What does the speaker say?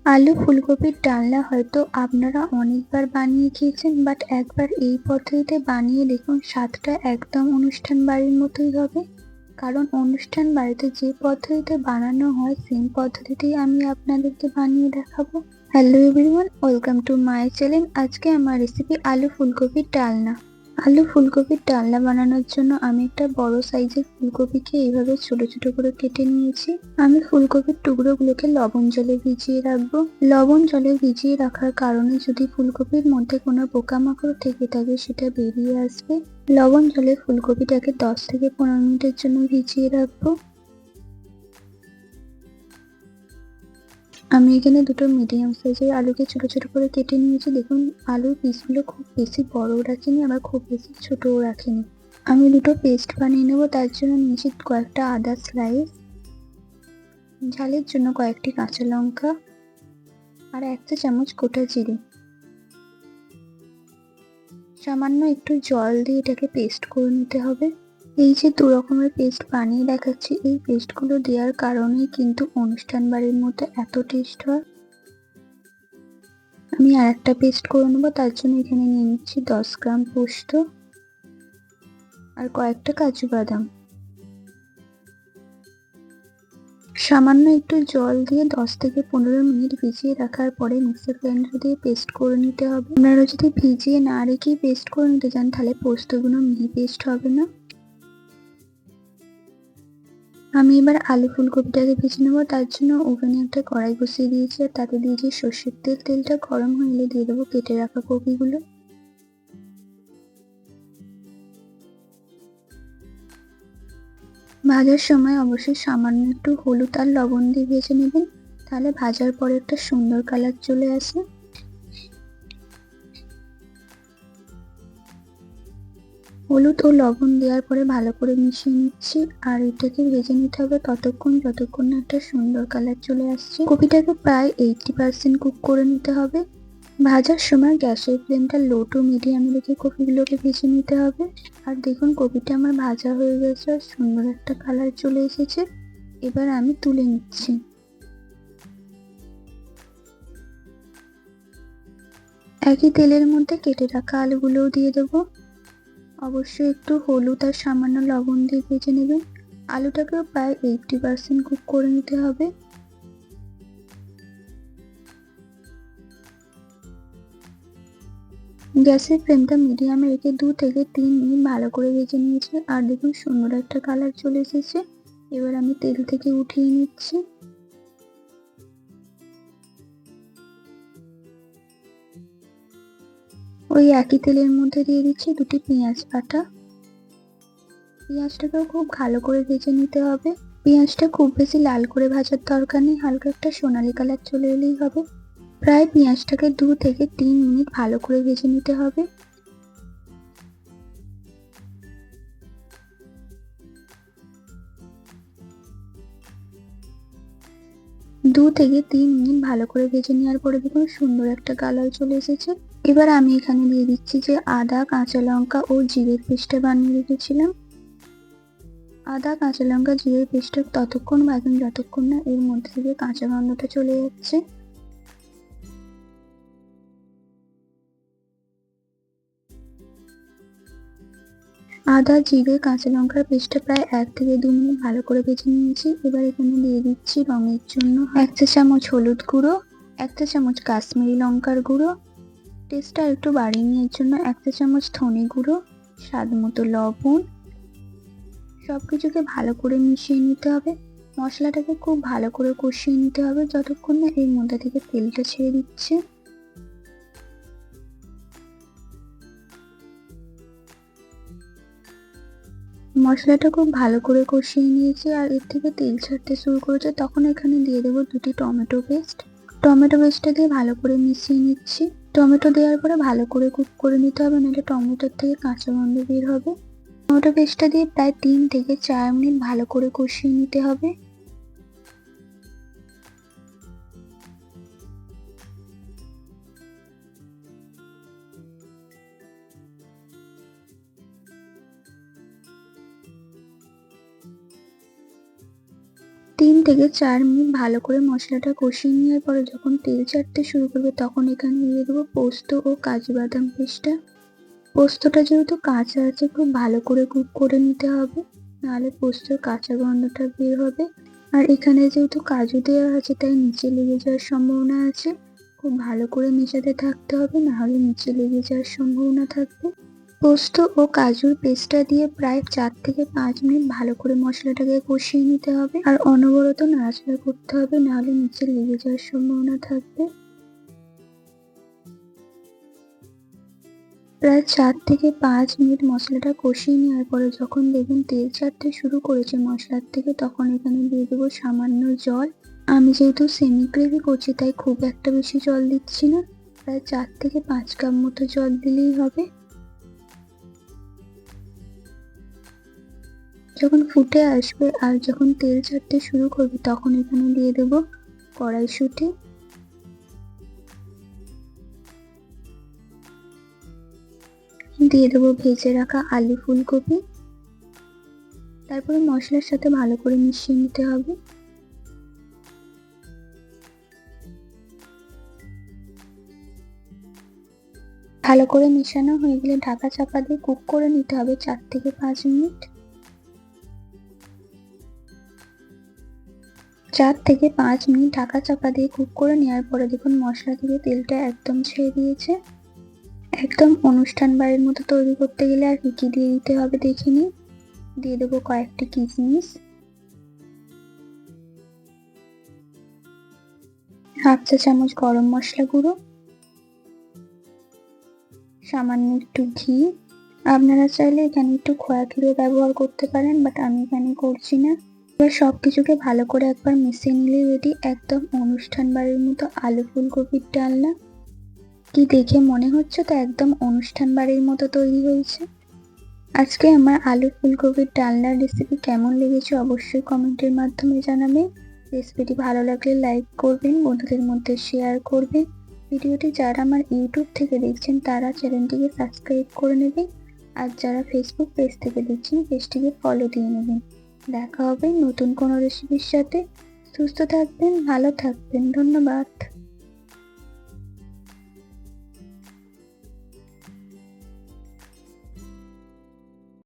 আলু ফুলকপির ডালনা হয়তো আপনারা অনেকবার বানিয়ে খেয়েছেন, বাট একবার এই পদ্ধতিতে বানিয়ে দেখুন, স্বাদটা একদম অনুষ্ঠান বাড়ির মতোই হবে। কারণ অনুষ্ঠান বাড়িতে যে পদ্ধতিতে বানানো হয় সেম পদ্ধতিতেই আমি আপনাদেরকে বানিয়ে দেখাবো। Hello everyone, welcome to my channel. আজকে আমার রেসিপি আলু ফুলকপির ডালনা। আলু ফুলকপির ডালনা বানানোর জন্য আমি একটা বড় সাইজের ফুলকপিকে এইভাবে ছোট ছোট করে কেটে নিয়েছি। আমি ফুলকপির টুকরোগুলোকে লবণ জলে ভিজিয়ে রাখবো। লবণ জলে ভিজিয়ে রাখার কারণে যদি ফুলকপির মধ্যে কোনো পোকামাকড় থেকে থাকে সেটা বেরিয়ে আসবে। লবণ জলে ফুলকপিটাকে 10 থেকে 15 মিনিটের জন্য ভিজিয়ে রাখবো। আমি এখানে দুটো মিডিয়াম সাইজের আলুকে ছোট ছোট করে কেটে নিয়েছি। দেখুন, আলুর পিসগুলো খুব বেশি বড়ও রাখিনি, আবার খুব বেশি ছোটও রাখিনি। আমি দুটো পেস্ট বানিয়ে নেবো, তার জন্য নিয়েছি কয়েকটা আদা স্লাইস, ঝালের জন্য কয়েকটি কাঁচা লঙ্কা আর 1 চা চামচ গোটা জিরে। সামান্য একটু জল দিয়ে এটাকে পেস্ট করে নিতে হবে। এই যে 2 রকমের পেস্ট বানিয়ে দেখাচ্ছি, এই পেস্টগুলো দেওয়ার কারণেই কিন্তু অনুষ্ঠান বাড়ির মধ্যে এত টেস্ট হয়। আমি আর একটা পেস্ট করে নেবো, তার জন্য এখানে নিয়ে নিচ্ছি 10 গ্রাম পোস্ত আর কয়েকটা কাজু বাদাম। সামান্য একটু জল দিয়ে 10 থেকে 15 মিনিট ভিজিয়ে রাখার পরে মিক্সার গ্রাইন্ডার দিয়ে পেস্ট করে নিতে হবে। আপনারা যদি ভিজিয়ে না রেখেই পেস্ট করে নিতে চান তাহলে পোস্তগুলো মিহি পেস্ট হবে না। আমি এবার আলু ফুলকপিটাকে ভেজে নেবো, তার জন্য ওভেনে একটা কড়াই বসিয়ে দিয়েছি আর তাতে দিয়েছি সর্ষের তেল। তেলটা গরম হয়ে এলে দিয়ে দেবো কেটে রাখা কপিগুলো। ভাজার সময় অবশ্যই সামান্য একটু হলুদ আর লবণ দিয়ে ভেজে নেবেন, তাহলে ভাজার পরে একটা সুন্দর কালার চলে আসে। হলুদ ও লবণ দেওয়ার পরে ভালো করে মিশিয়ে নিচ্ছি আর এটাকে ভেজে নিতে হবে যতক্ষণ না একটা সুন্দর কালার চলে আসছে। কপিটাকে প্রায় 80% কুক করে নিতে হবে। ভাজার সময় গ্যাসের ফ্লেমটা লো টু মিডিয়ামে রেখে কপিগুলোকে ভেজে নিতে হবে। আর দেখুন, কপিটা আমার ভাজা হয়ে গেছে আর সুন্দর একটা কালার চলে এসেছে। এবার আমি তুলে নিচ্ছি। একই তেলের মধ্যে কেটে রাখা আলুগুলোও দিয়ে দেবো। অবশ্যই একটু হলুদ আর সামান্য লবণ দিয়ে ভেজে নেবেন। আলুটাকেও প্রায় 80% কুক করে নিতে হবে। গ্যাসের ফ্লেমটা মিডিয়ামে রেখে 2 থেকে 3 মিনিট ভালো করে ভেজে নিয়েছি আর দেখুন সুন্দর একটা কালার চলে এসেছে। এবার আমি তেল থেকে উঠিয়ে নিচ্ছি। ওই একই তেলের মধ্যে দিয়ে দিচ্ছি দুটি পেঁয়াজ বাটা। পেঁয়াজটাকেও খুব ভালো করে ভেজে নিতে হবে। পেঁয়াজটা খুব বেশি লাল করে ভাজার দরকার নেই, হালকা একটা সোনালী কালার চলে এলেই হবে। প্রায় পেঁয়াজটাকে 2 থেকে 3 মিনিট ভালো করে ভেজে নিতে হবে। দু থেকে 3 মিনিট ভালো করে ভেজে নেওয়ার পরে দেখুন সুন্দর একটা কালার চলে এসেছে। এবার আমি এখানে দিয়ে দিচ্ছি যে আদা, কাঁচা লঙ্কা ও জিরের পেস্টটা বানিয়ে রেখেছিলাম। আদা, কাঁচা লঙ্কা, জিরের পেস্টটা ততক্ষণ ভাজুন যতক্ষণ না এর মধ্যে থেকে কাঁচা গন্ধটা চলে যাচ্ছে। আদা, জিরে, কাঁচা লঙ্কার পেস্টটা প্রায় 1 থেকে 2 মিনিট ভালো করে ভেজে নিয়েছি। এবার এখানে দিয়ে দিচ্ছি রঙের জন্য 1 চা চামচ হলুদ গুঁড়ো, 1 চা চামচ কাশ্মীরি লঙ্কার গুঁড়ো, টেস্টটা একটু বাড়িয়ে নেওয়ার জন্য 1 চা চামচ ধনে গুঁড়ো, স্বাদ মতো লবণ। সবকিছুকে ভালো করে মিশিয়ে নিতে হবে। মশলাটাকে খুব ভালো করে কষিয়ে নিতে হবে যতক্ষণ না এর মধ্যে থেকে তেলটা ছেড়ে দিচ্ছে। মশলাটা খুব ভালো করে কষিয়ে নিয়েছি আর এর থেকে তেল ছাড়তে শুরু করেছে, তখন এখানে দিয়ে দেবো দুটি টমেটো পেস্ট। টমেটো পেস্টটা দিয়ে ভালো করে মিশিয়ে নিচ্ছি। টমেটো দেওয়ার পরে ভালো করে কুক করে নিতে হবে, নাহলে টমেটোর থেকে কাঁচা গন্ধ বের হবে। টমেটো পেস্টটা দিয়ে প্রায় 3 থেকে 4 মিনিট ভালো করে কষিয়ে নিতে হবে। 3 থেকে 4 মিনিট ভালো করে মশলাটা কষিয়ে নেওয়ার পরে যখন তেল ছাড়তে শুরু করবে তখন এখানে দিয়ে দেবো পোস্ত ও কাজু বাদাম পেস্টটা। পোস্তটা যেহেতু কাঁচা আছে খুব ভালো করে কুক করে নিতে হবে, নাহলে পোস্তর কাঁচা গন্ধটা বের হবে। আর এখানে যেহেতু কাজু দেওয়া আছে তাই নিচে লেগে যাওয়ার সম্ভাবনা আছে, খুব ভালো করে মেশাতে থাকতে হবে, নাহলে নিচে লেগে যাওয়ার সম্ভাবনা থাকবে। পোস্ত ও কাজুর পেস্টটা দিয়ে প্রায় 4 থেকে 5 মিনিট ভালো করে মশলাটাকে কষিয়ে নিতে হবে আর অনবরত নাড়াচাড়া করতে হবে, নাহলে নিচে লেগে যাওয়ার সম্ভাবনা থাকবে। প্রায় 4 থেকে 5 মিনিট মশলাটা কষিয়ে নেওয়ার পরে যখন দেখবেন তেল ছাড়তে শুরু করেছে মশলার থেকে তখন এখানে দিয়ে দেবো সামান্য জল। আমি যেহেতু সেমি গ্রেভি করছি তাই খুব একটা বেশি জল দিচ্ছি না, প্রায় 4 থেকে 5 কাপ মতো জল দিলেই হবে। যখন ফুটে আসবে আর যখন তেল ছাড়তে শুরু করবে তখন এখানে দিয়ে দেবো কড়াইশুঁটি, দিয়ে দেবো ভেজে রাখা আলু ফুলকপি, তারপরে মশলার সাথে ভালো করে মিশিয়ে নিতে হবে। ভালো করে মেশানো হয়ে গেলে ঢাকা চাপা দিয়ে কুক করে নিতে হবে 4 থেকে 5 মিনিট। 4 থেকে 5 মিনিট ঢাকা চাপা দিয়ে কুক করে নেওয়ার পরে দেখুন মশলা থেকে তেলটা একদম ছেড়ে দিয়েছে। একদম অনুষ্ঠান বাড়ির মতো তৈরি করতে গেলে আর কি দিয়ে দিতে হবে দেখে নিই। দিয়ে দেবো কয়েকটি কিশমিশ, হাফ চা চামচ গরম মশলা গুঁড়ো, সামান্য একটু ঘি। আপনারা চাইলে এখানে একটু খোয়া ক্ষীরও ব্যবহার করতে পারেন, বাট আমি এখানে করছি না। এবার সবকিছুকে ভালো করে একবার মিশিয়ে নিলে রেডি একদম অনুষ্ঠান বাড়ির মতো আলু ফুলকপির ডালনা। কি দেখে মনে হচ্ছে তো একদম অনুষ্ঠান বাড়ির মতো তৈরি হয়েছে। আজকে আমার আলু ফুলকপির ডালনার রেসিপি কেমন লেগেছে অবশ্যই কমেন্টের মাধ্যমে জানাবেন। রেসিপিটি ভালো লাগলে লাইক করবেন, বন্ধুদের মধ্যে শেয়ার করবেন। ভিডিওটি যারা আমার ইউটিউব থেকে দেখছেন তারা চ্যানেলটিকে সাবস্ক্রাইব করে নেবেন, আর যারা ফেসবুক পেজ থেকে দেখছেন পেজটিকে ফলো দিয়ে নেবেন। দেখা হবে নতুন কোনো রেসিপির সাথে। সুস্থ থাকবেন, ভালো থাকবেন, ধন্যবাদ।